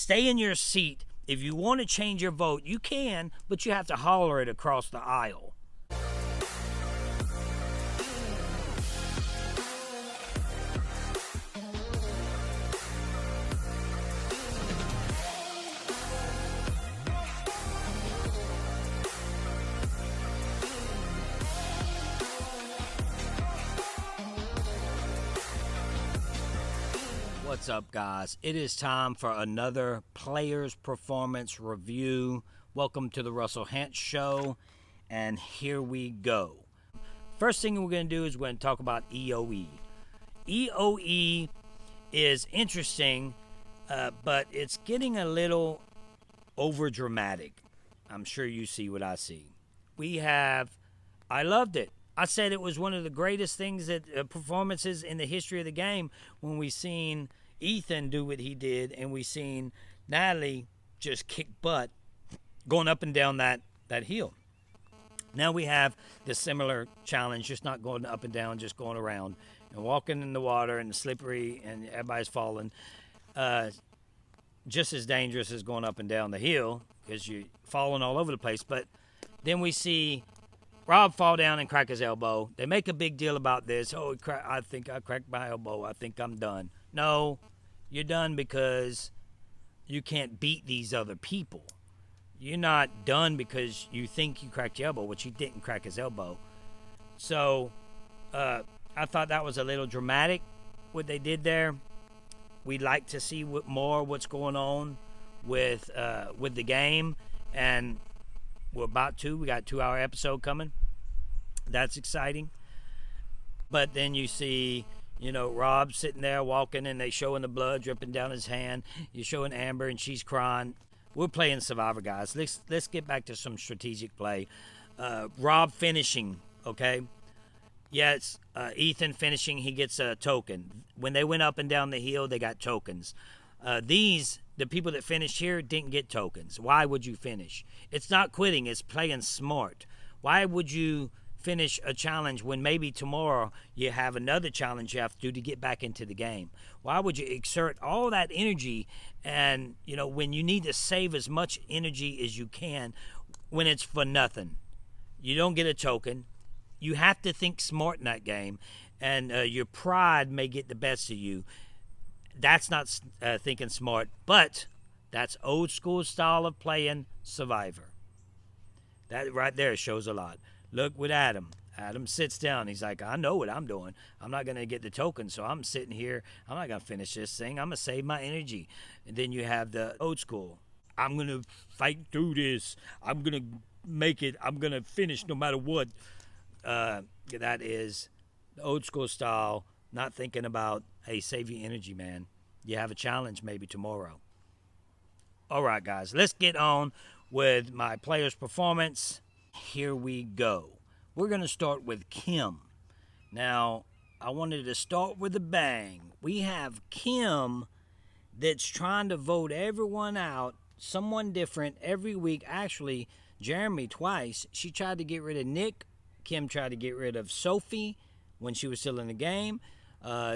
stay in your seat. If you want to change your vote, you can, but you have to holler it across the aisle. What's up, guys? It is time for another Players Performance Review. Welcome to the Russell Hantz Show, and here we go. First thing we're going to do is we're going to talk about EOE. EOE is interesting, but it's getting a little over-dramatic. I'm sure you see what I see. I loved it. I said it was one of the greatest things performances in the history of the game when we seen Ethan do what he did, and we seen Natalie just kick butt going up and down that hill. Now we have the similar challenge, just not going up and down, just going around and walking in the water and slippery and everybody's falling. Just as dangerous as going up and down the hill because you're falling all over the place. But then we see Rob fall down and crack his elbow. They make a big deal about this. Oh, I think I cracked my elbow. I think I'm done. No, you're done because you can't beat these other people. You're not done because you think you cracked your elbow, which you didn't crack his elbow. So I thought that was a little dramatic, what they did there. We'd like to see what's going on with the game, and we're about to. We got a 2-hour episode coming. That's exciting. But then you see, Rob sitting there walking, and they showing the blood dripping down his hand. You're showing Amber, and she's crying. We're playing Survivor, guys. Let's get back to some strategic play. Rob finishing, okay? Yes, Ethan finishing, he gets a token. When they went up and down the hill, they got tokens. The people that finished here didn't get tokens. Why would you finish? It's not quitting, it's playing smart. Why would you finish a challenge when maybe tomorrow you have another challenge you have to do to get back into the game? Why would you exert all that energy and, when you need to save as much energy as you can when it's for nothing? You don't get a token. You have to think smart in that game, and your pride may get the best of you. That's not thinking smart, but that's old school style of playing Survivor. That right there shows a lot. Look with Adam. Adam sits down. He's like, I know what I'm doing. I'm not going to get the token, so I'm sitting here. I'm not going to finish this thing. I'm going to save my energy. And then you have the old school. I'm going to fight through this. I'm going to make it. I'm going to finish no matter what. That is the old school style, not thinking about, hey, save your energy, man. You have a challenge maybe tomorrow. All right, guys, let's get on with my player's performance. Here we go. We're going to start with Kim. Now, I wanted to start with a bang. We have Kim that's trying to vote everyone out, someone different every week. Actually, Jeremy twice. She tried to get rid of Nick. Kim tried to get rid of Sophie when she was still in the game.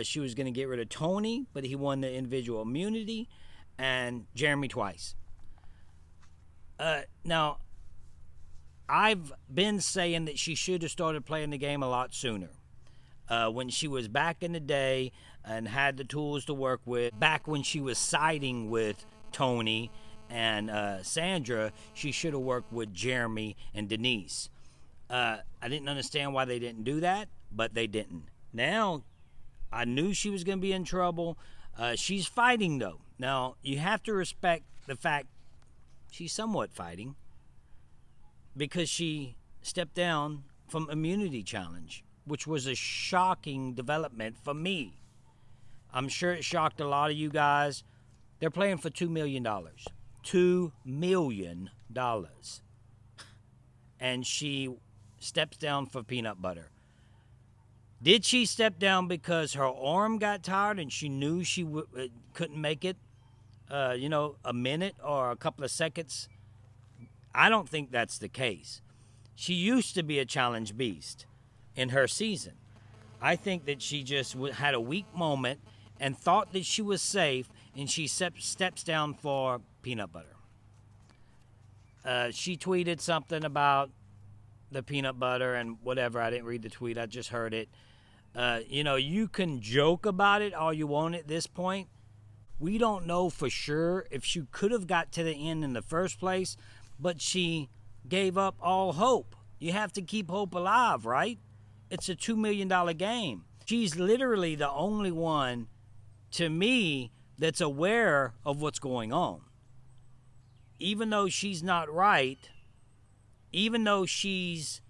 She was going to get rid of Tony, but he won the individual immunity. And Jeremy twice. Now, I've been saying that she should have started playing the game a lot sooner. When she was back in the day and had the tools to work with, back when she was siding with Tony and Sandra, she should have worked with Jeremy and Denise. I didn't understand why they didn't do that, but they didn't. Now, I knew she was going to be in trouble. She's fighting, though. Now, you have to respect the fact she's somewhat fighting because she stepped down from Immunity Challenge, which was a shocking development for me. I'm sure it shocked a lot of you guys. They're playing for $2 million. $2 million. And she steps down for peanut butter. Did she step down because her arm got tired and she knew she couldn't make it, a minute or a couple of seconds? I don't think that's the case. She used to be a challenge beast in her season. I think that she just had a weak moment and thought that she was safe and she steps down for peanut butter. She tweeted something about the peanut butter and whatever. I didn't read the tweet. I just heard it. You can joke about it all you want at this point. We don't know for sure if she could have got to the end in the first place, but she gave up all hope. You have to keep hope alive, right? It's a $2 million game. She's literally the only one, to me, that's aware of what's going on. Even though she's not right, even though she's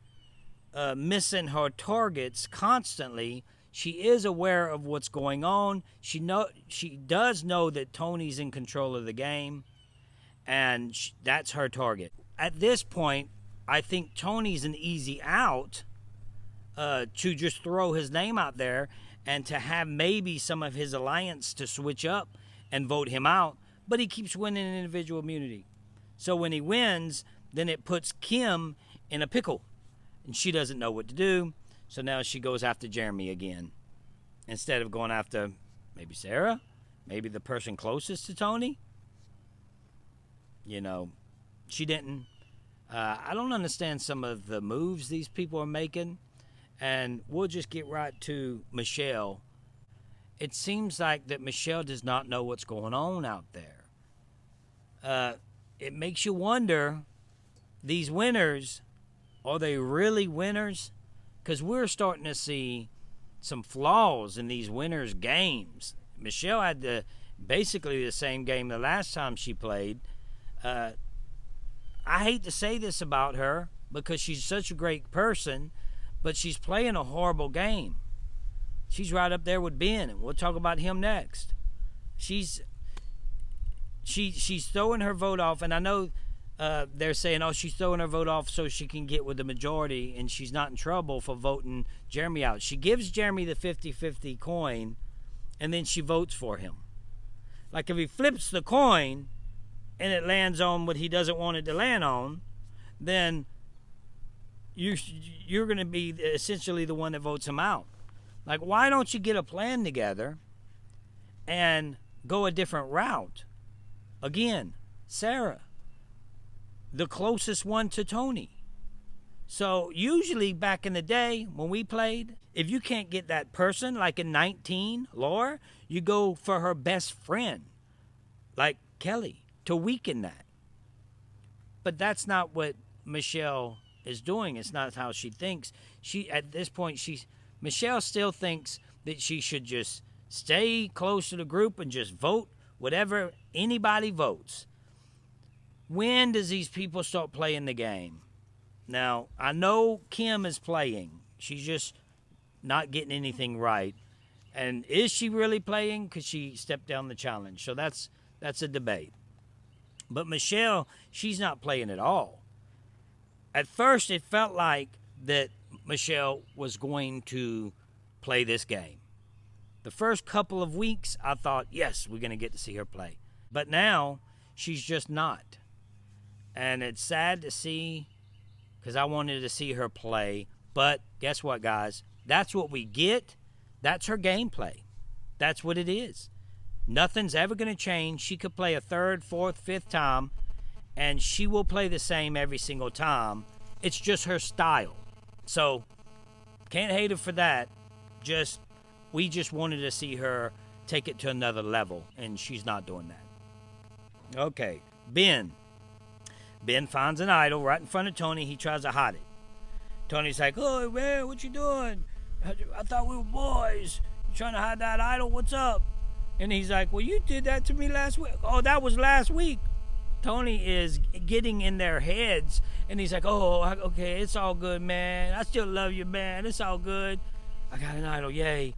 missing her targets constantly, she is aware of what's going on. She does know that Tony's in control of the game, and that's her target. At this point, I think Tony's an easy out to just throw his name out there and to have maybe some of his alliance to switch up and vote him out, but he keeps winning individual immunity. So when he wins, then it puts Kim in a pickle, and she doesn't know what to do. So now she goes after Jeremy again, instead of going after maybe Sarah, maybe the person closest to Tony. She didn't. I don't understand some of the moves these people are making, and we'll just get right to Michelle. It seems like that Michelle does not know what's going on out there. It makes you wonder, these winners, are they really winners? Because we're starting to see some flaws in these winners' games. Michelle had basically the same game the last time she played. I hate to say this about her because she's such a great person, but she's playing a horrible game. She's right up there with Ben, and we'll talk about him next. She's throwing her vote off, and I know they're saying, she's throwing her vote off so she can get with the majority, and she's not in trouble for voting Jeremy out. She gives Jeremy the 50-50 coin, and then she votes for him. Like if he flips the coin and it lands on what he doesn't want it to land on, then you're going to be essentially the one that votes him out. Like, why don't you get a plan together and go a different route? Again, Sarah, the closest one to Tony. So usually back in the day when we played, if you can't get that person, like in 19, Laura, you go for her best friend, like Kelly, to weaken that. But that's not what Michelle is doing. It's not how she thinks. At this point, Michelle still thinks that she should just stay close to the group and just vote whatever anybody votes. When does these people start playing the game? Now, I know Kim is playing. She's just not getting anything right. And is she really playing? Because she stepped down the challenge. So that's a debate. But Michelle, she's not playing at all. At first, it felt like that Michelle was going to play this game. The first couple of weeks, I thought, yes, we're going to get to see her play. But now, she's just not. And it's sad to see, because I wanted to see her play. But guess what, guys? That's what we get. That's her gameplay. That's what it is. Nothing's ever going to change. She could play a third, fourth, fifth time, and she will play the same every single time. It's just her style. So, can't hate her for that. We just wanted to see her take it to another level, and she's not doing that. Okay, Ben. Ben finds an idol right in front of Tony. He tries to hide it. Tony's like, "Oh, man, what you doing? I thought we were boys. You trying to hide that idol? What's up?" And he's like, "Well, you did that to me last week." "Oh, that was last week." Tony is getting in their heads, and he's like, "Oh, okay, it's all good, man. I still love you, man. It's all good. I got an idol, yay."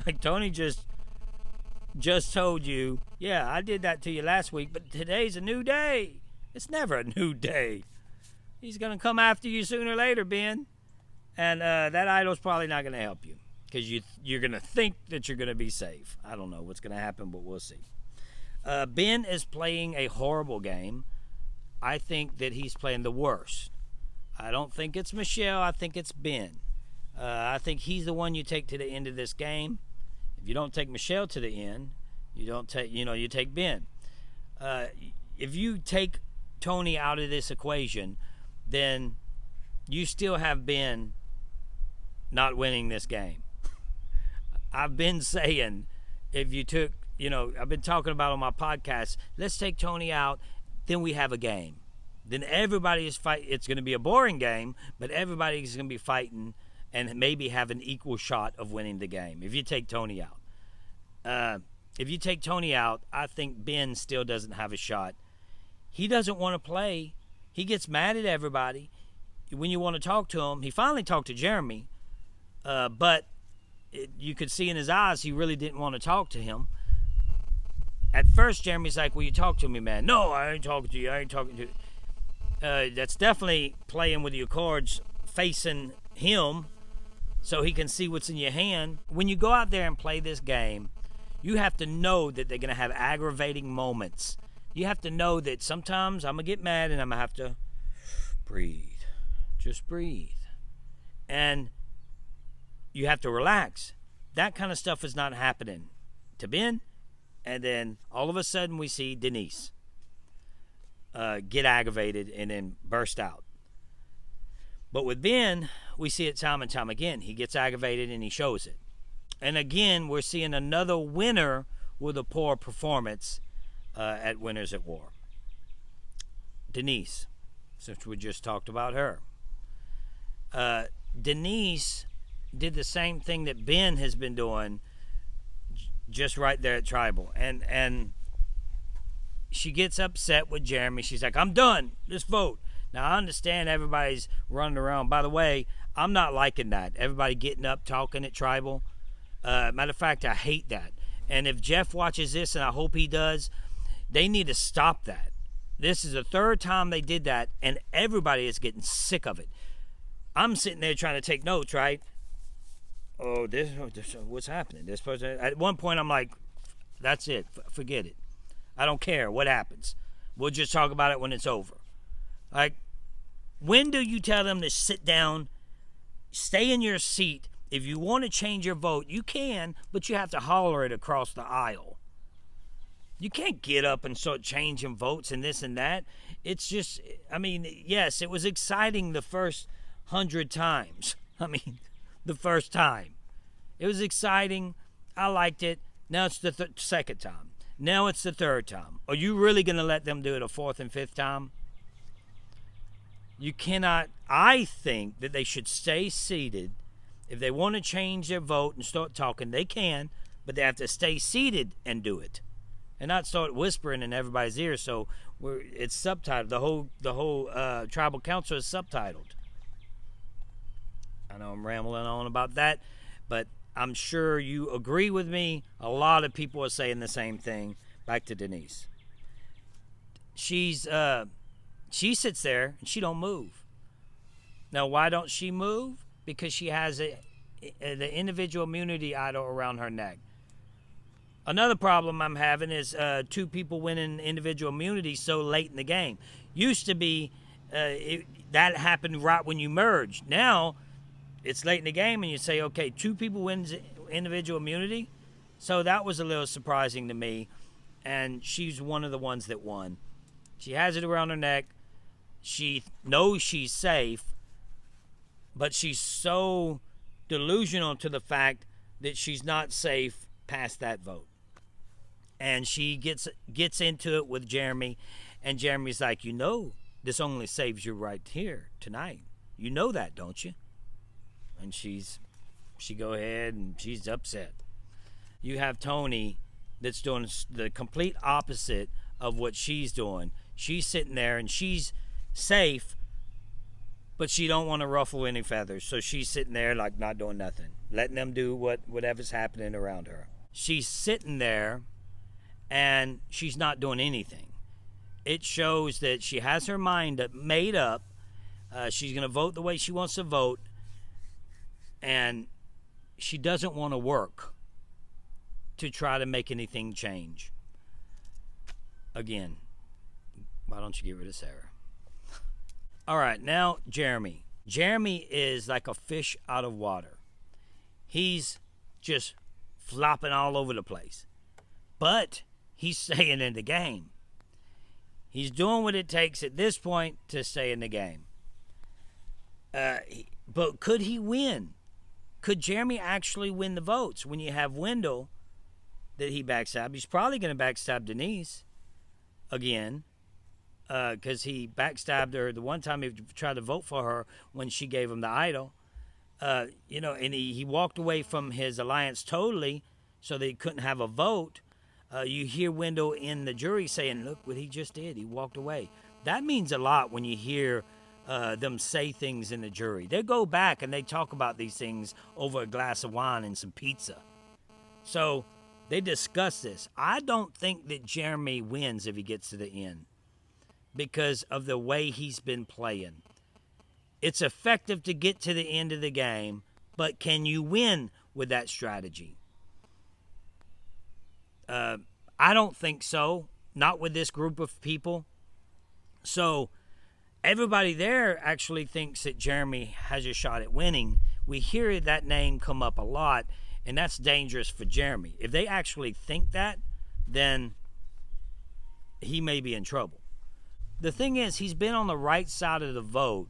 Like, Tony just told you, "Yeah, I did that to you last week, but today's a new day." It's never a new day. He's going to come after you sooner or later, Ben. And that idol's probably not going to help you, because you're going to think that you're going to be safe. I don't know what's going to happen, but we'll see. Ben is playing a horrible game. I think that he's playing the worst. I don't think it's Michelle. I think it's Ben. I think he's the one you take to the end of this game. If you don't take Michelle to the end, You don't take, you take Ben. If you take Tony out of this equation, then you still have Ben not winning this game. I've been saying, if you took, I've been talking about on my podcast, let's take Tony out, then we have a game. Then everybody is fighting. It's going to be a boring game, but everybody is going to be fighting and maybe have an equal shot of winning the game if you take Tony out. If you take Tony out, I think Ben still doesn't have a shot. He doesn't want to play. He gets mad at everybody. When you want to talk to him, he finally talked to Jeremy, but you could see in his eyes he really didn't want to talk to him. At first, Jeremy's like, will you talk to me, man? No, I ain't talking to you. I ain't talking to you. That's definitely playing with your cards facing him so he can see what's in your hand. When you go out there and play this game, you have to know that they're going to have aggravating moments. You have to know that sometimes I'm going to get mad and I'm going to have to breathe. Just breathe. And you have to relax. That kind of stuff is not happening to Ben. And then all of a sudden we see Denise get aggravated and then burst out. But with Ben, we see it time and time again. He gets aggravated and he shows it. And again, we're seeing another winner with a poor performance at Winners at War. Denise, since we just talked about her. Denise did the same thing that Ben has been doing just right there at Tribal. And she gets upset with Jeremy. She's like, I'm done. Let's vote. Now, I understand everybody's running around. By the way, I'm not liking that. Everybody getting up, talking at Tribal. Matter of fact, I hate that. And if Jeff watches this, and I hope he does, they need to stop that. This is the third time they did that, and everybody is getting sick of it. I'm sitting there trying to take notes, right? Oh, this what's happening? This person. At one point, I'm like, that's it. Forget it. I don't care what happens. We'll just talk about it when it's over. Like, when do you tell them to sit down, stay in your seat? If you want to change your vote, you can, but you have to holler it across the aisle. You can't get up and start changing votes and this and that. It's just, yes, it was exciting the first 100 times. The first time. It was exciting. I liked it. Now it's the second time. Now it's the third time. Are you really going to let them do it a fourth and fifth time? You cannot. I think that they should stay seated. If they want to change their vote and start talking, they can, but they have to stay seated and do it, and not start whispering in everybody's ear. So it's subtitled. The whole tribal council is subtitled. I know I'm rambling on about that, but I'm sure you agree with me. A lot of people are saying the same thing. Back to Denise. She sits there and she don't move. Now, why don't she move? Because she has the individual immunity idol around her neck. Another problem I'm having is two people winning individual immunity so late in the game. Used to be that happened right when you merged. Now it's late in the game and you say, okay, two people wins individual immunity. So that was a little surprising to me. And she's one of the ones that won. She has it around her neck. She knows she's safe. But she's so delusional to the fact that she's not safe past that vote. And she gets into it with Jeremy. And Jeremy's like, this only saves you right here tonight. You know that, don't you? And she go ahead and she's upset. You have Tony that's doing the complete opposite of what she's doing. She's sitting there and she's safe, but she don't want to ruffle any feathers. So she's sitting there like not doing nothing, letting them do whatever's happening around her. She's sitting there and she's not doing anything. It shows that she has her mind made up. She's going to vote the way she wants to vote. And she doesn't want to work to try to make anything change. Again, why don't you get rid of Sarah? All right, now Jeremy. Jeremy is like a fish out of water. He's just flopping all over the place. but he's staying in the game. He's doing what it takes at this point to stay in the game. But could he win? Could Jeremy actually win the votes when you have Wendell that he backstabbed? He's probably going to backstab Denise again, because he backstabbed her the one time he tried to vote for her when she gave him the idol. And he walked away from his alliance totally so that he couldn't have a vote. You hear Wendell in the jury saying, look what he just did. He walked away. That means a lot when you hear them say things in the jury. They go back and they talk about these things over a glass of wine and some pizza. So they discuss this. I don't think that Jeremy wins if he gets to the end because of the way he's been playing. It's effective to get to the end of the game, but can you win with that strategy? I don't think so. Not with this group of people. So everybody there actually thinks that Jeremy has a shot at winning. We hear that name come up a lot, and that's dangerous for Jeremy. If they actually think that, then he may be in trouble. The thing is, he's been on the right side of the vote,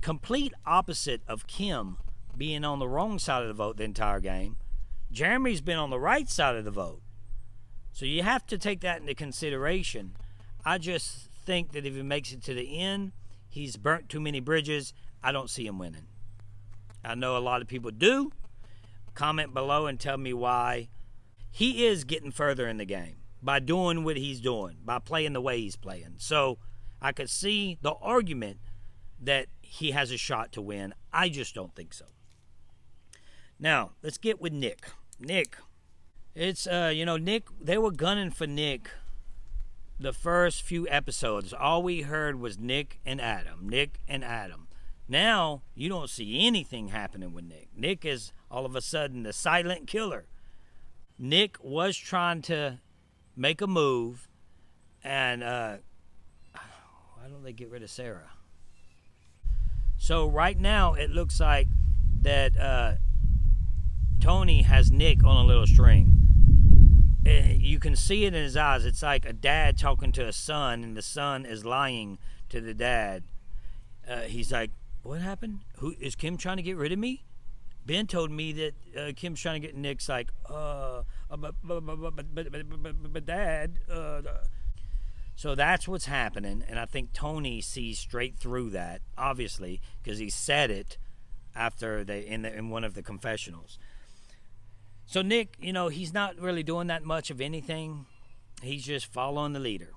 complete opposite of Kim being on the wrong side of the vote the entire game. Jeremy's been on the right side of the vote. So you have to take that into consideration. I just think that if he makes it to the end, he's burnt too many bridges. I don't see him winning. I know a lot of people do. Comment below and tell me why. He is getting further in the game by doing what he's doing, by playing the way he's playing. So I could see the argument that he has a shot to win. I just don't think so. Now, let's get with Nick. Nick. It's, Nick, they were gunning for Nick the first few episodes. All we heard was Nick and Adam. Nick and Adam. Now, you don't see anything happening with Nick. Nick is, all of a sudden, the silent killer. Nick was trying to make a move, and, why don't they get rid of Sarah? So, right now, it looks like that, Tony has Nick on a little string. You can see it in his eyes. It's like a dad talking to a son, and the son is lying to the dad. He's like, what happened? Who is Kim trying to get rid of me? Ben told me that Kim's trying to get Nick's like, but Dad. So that's what's happening, and I think Tony sees straight through that, obviously, because he said it after in one of the confessionals. So Nick, he's not really doing that much of anything. He's just following the leader,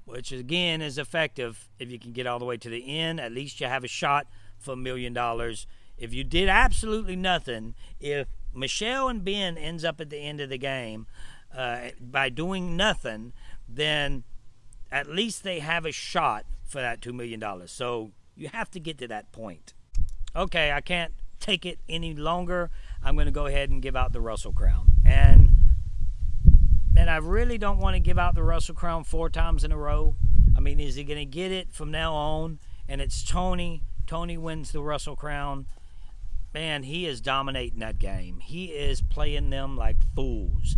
which again is effective. If you can get all the way to the end, at least you have a shot for $1 million. If you did absolutely nothing, if Michelle and Ben ends up at the end of the game by doing nothing, then at least they have a shot for that $2 million. So you have to get to that point. Okay, I can't take it any longer. I'm going to go ahead and give out the Russell Crown. And I really don't want to give out the Russell Crown 4 times in a row. I mean, is he going to get it from now on? And it's Tony. Tony wins the Russell Crown. Man, he is dominating that game. He is playing them like fools.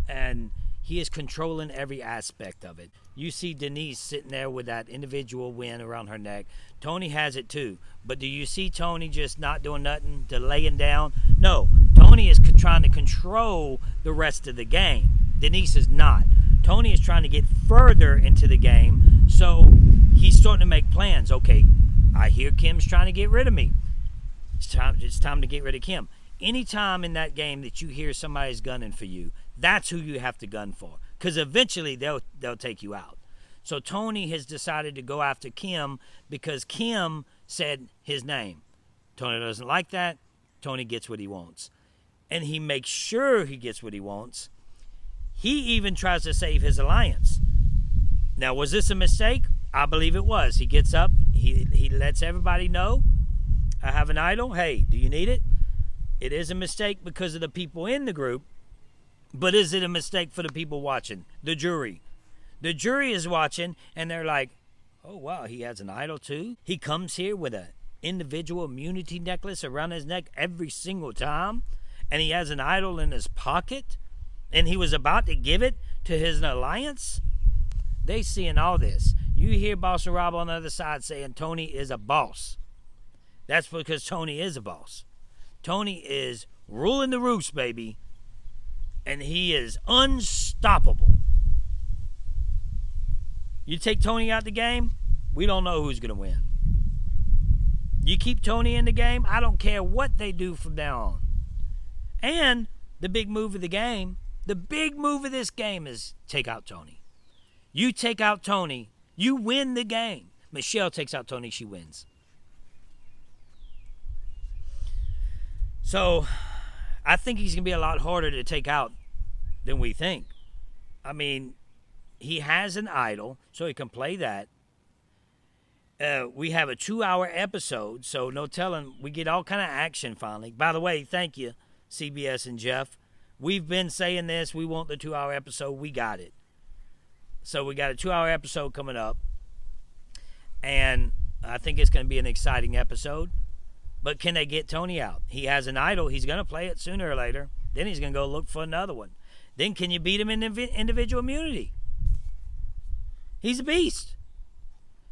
And he is controlling every aspect of it. You see Denise sitting there with that individual win around her neck. Tony has it too. But do you see Tony just not doing nothing, laying down? No. Tony is trying to control the rest of the game. Denise is not. Tony is trying to get further into the game. So he's starting to make plans. Okay, I hear Kim's trying to get rid of me. It's time to get rid of Kim. Anytime in that game that you hear somebody's gunning for you, that's who you have to gun for, because eventually they'll take you out. So Tony has decided to go after Kim because Kim said his name. Tony doesn't like that. Tony gets what he wants. And he makes sure he gets what he wants. He even tries to save his alliance. Now, was this a mistake? I believe it was. He gets up. He lets everybody know, I have an idol. Hey, do you need it? It is a mistake because of the people in the group. But is it a mistake for the people watching? The jury. The jury is watching, and they're like, oh, wow, he has an idol too? He comes here with an individual immunity necklace around his neck every single time, and he has an idol in his pocket? and he was about to give it to his alliance. They seeing all this. You hear Boss Rob on the other side saying Tony is a boss. That's because Tony is a boss. Tony is ruling the roost, baby, and he is unstoppable. You take Tony out the game, we don't know who's going to win. You keep Tony in the game, I don't care what they do from now on. And the big move of the game, the big move of this game is take out Tony. You take out Tony, you win the game. Michelle takes out Tony, she wins. So, I think he's going to be a lot harder to take out than we think. I mean, he has an idol, so he can play that. We have a 2-hour episode, so no telling. We get all kind of action finally. By the way, thank you, CBS and Jeff. We've been saying this. We want the 2-hour episode. We got it. So we got a 2-hour episode coming up. And I think it's going to be an exciting episode. But can they get Tony out? He has an idol. He's going to play it sooner or later. Then he's going to go look for another one. Then can you beat him in individual immunity? He's a beast.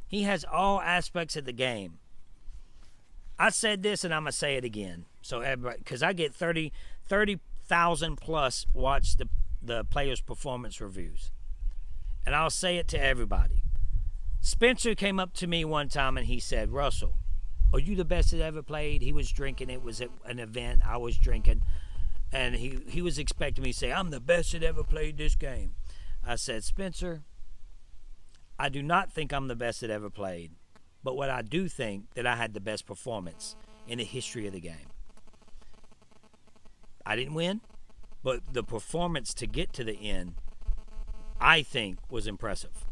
He has all aspects of the game. I said this and I'm going to say it again. So everybody, because I get 30,000 plus watch the players' performance reviews. And I'll say it to everybody. Spencer came up to me one time and he said, Russell, are you the best that ever played? He was drinking. It was at an event. I was drinking. And he was expecting me to say, I'm the best that ever played this game. I said, Spencer, I do not think I'm the best that ever played. But what I do think that I had the best performance in the history of the game. I didn't win, but the performance to get to the end, I think, was impressive.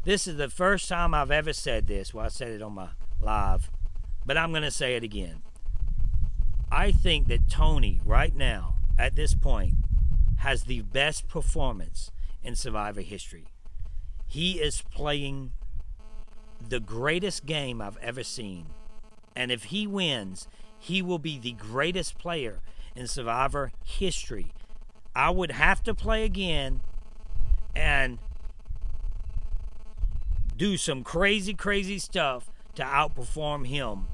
This is the first time I've ever said this. Well, I said it on my live, but I'm going to say it again. I think that Tony, right now, at this point, has the best performance in Survivor history. He is playing the greatest game I've ever seen. And if he wins, he will be the greatest player in Survivor history. I would have to play again and do some crazy, crazy stuff to outperform him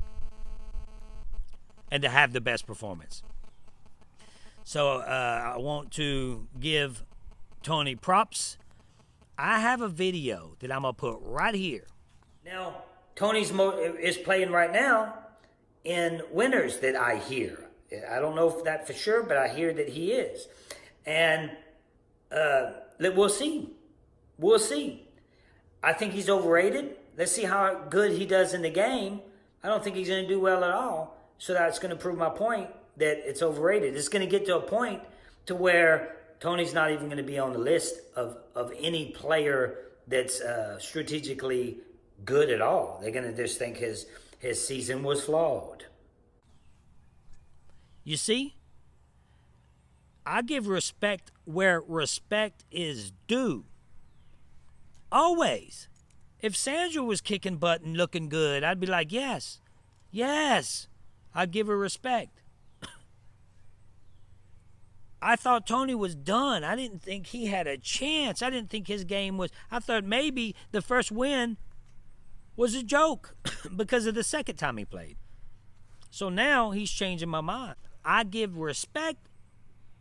and to have the best performance. So I want to give Tony props. I have a video that I'm going to put right here. Now, Tony's is playing right now in winners that I hear. I don't know if that for sure, but I hear that he is. And we'll see. We'll see. I think he's overrated. Let's see how good he does in the game. I don't think he's going to do well at all. So that's going to prove my point that it's overrated. It's going to get to a point to where Tony's not even going to be on the list of any player that's strategically good at all. They're going to just think his season was flawed. You see? I give respect where respect is due. Always. If Sandra was kicking butt and looking good, I'd be like, yes. Yes. I'd give her respect. I thought Tony was done. I didn't think he had a chance. I didn't think his game was... I thought maybe the first win was a joke because of the second time he played. So now he's changing my mind. I give respect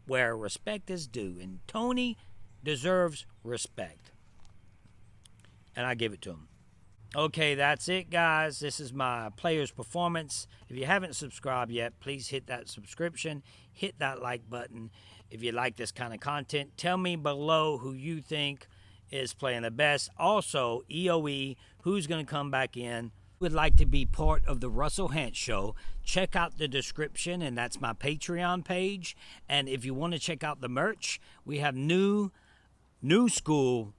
where respect is due. And Tony deserves respect. And I give it to him. Okay, that's it, guys. This is my player's performance. If you haven't subscribed yet, please hit that subscription. Hit that like button. If you like this kind of content, tell me below who you think is playing the best. Also, EOE, who's going to come back in. Would like to be part of the Russell Hantz Show, check out the description, and that's my Patreon page. And if you want to check out the merch, we have new school.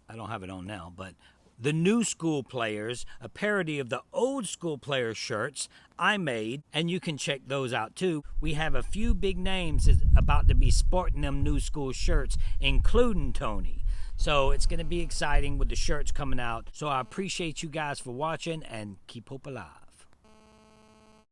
I don't have it on now, but the new school players, a parody of the old school player shirts I made, and you can check those out too. We have a few big names that's about to be sporting them new school shirts, including Tony. So it's going to be exciting with the shirts coming out. So I appreciate you guys for watching, and keep hope alive.